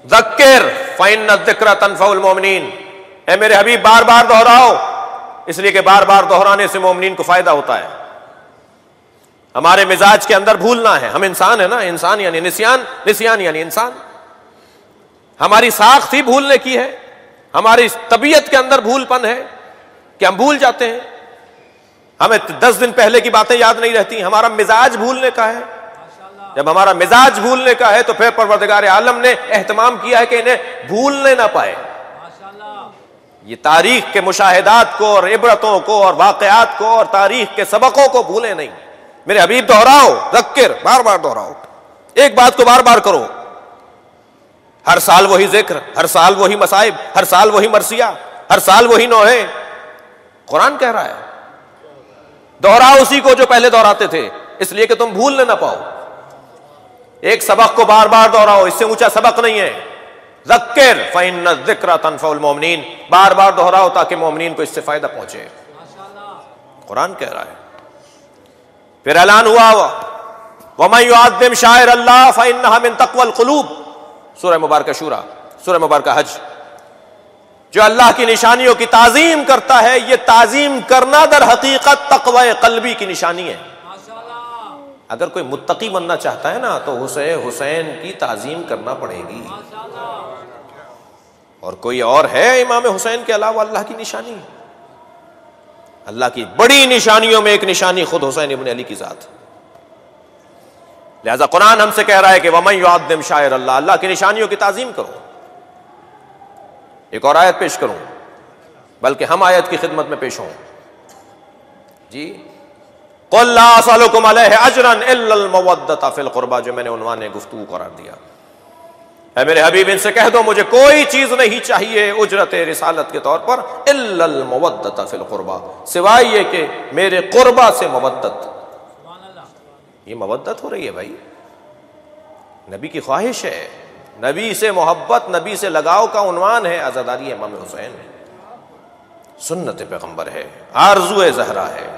ذکر فإن الذکر تنفع المؤمنین، اے میرے حبیب بار بار دہراؤ، اس لیے کہ بار بار دہرانے سے مومنین کو فائدہ ہوتا ہے۔ ہمارے مزاج کے اندر بھولنا ہے، ہم انسان ہیں نا، انسان یعنی نسیان، نسیان یعنی انسان، ہماری ساخت ہی بھولنے کی ہے، ہماری طبیعت کے اندر بھول پن ہے کہ ہم بھول جاتے ہیں، ہمیں 10 دن پہلے کی باتیں یاد نہیں رہتی، ہمارا مزاج بھولنے کا ہے۔ جب ہمارا مزاج بھولنے کا ہے تو پھر پروردگار عالم نے اہتمام کیا ہے کہ انہیں بھولنے نہ پائے، یہ تاریخ کے مشاہدات کو اور عبرتوں کو اور واقعات کو اور تاریخ کے سبقوں کو بھولے نہیں۔ میرے حبیب دہراؤ، ذکر، بار بار دہراؤ، ایک بات کو بار بار کرو، ہر سال وہی ذکر، ہر سال وہی مصائب، ہر سال وہی مرثیہ، ہر سال وہی نوحے۔ قرآن کہہ رہا ہے دہراؤ اسی کو جو پہلے دہراتے تھے، اس لیے کہ تم بھولنے نہ پاؤ۔ ایک سبق کو بار بار دہراؤ، اس سے اونچا سبق نہیں ہے۔ ذکر فإن الذکر تنفع المؤمنین، بار بار دہراؤ تاکہ مومنین کو اس سے فائدہ پہنچے، قرآن کہہ رہا ہے۔ پھر اعلان ہوا وَمَن يُعَظِّمْ شَعَائِرَ اللَّهِ فَإِنَّهَا مِن تَقْوَى الْقُلُوبِ، سورہ مبارکہ شورى، سورہ مبارکہ حج۔ جو اللہ کی نشانیوں کی تعظیم کرتا ہے، یہ تعظیم کرنا در حقیقت تقوی قلبی کی نشانی ہے۔ اگر کوئی متقی بننا چاہتا ہے نا تو حسین کی تعظیم کرنا پڑے گی، اور کوئی اور ہے امام حسین کے علاوہ اللہ کی نشانی؟ اللہ کی بڑی نشانیوں میں ایک نشانی خود حسین ابن علی کی ذات، لہذا قرآن ہم سے کہہ رہا ہے کہ وَمَن يُعَظِّمْ شَعَائِرَ اللَّهِ، اللہ کی نشانیوں کی تعظیم کرو۔ ایک اور آیت پیش کروں، بلکہ ہم آیت کی خدمت میں پیش ہوں جی، قُلْ لَا أَسْأَلُكُمْ عَلَيْهِ أَجْرًا إِلَّا الْمَوَدَّةَ فِي الْقُرْبَى، جو میں نے عنوان گفتگو قرار دیا۔ اے میرے حبیب ان سے کہہ دو مجھے کوئی چیز نہیں چاہیے اجرت رسالت کے طور پر، إِلَّا الْمَوَدَّةَ فِي الْقُرْبَى، سوائے یہ کہ میرے قربہ سے مودت۔ یہ مودت ہو رہی ہے بھائی، نبی کی خواہش ہے، نبی سے محبت، نبی سے لگاؤ کا عنوان ہے عزاداری امام حسین، سنت پیغمبر ہے، آرزو زہرا ہے۔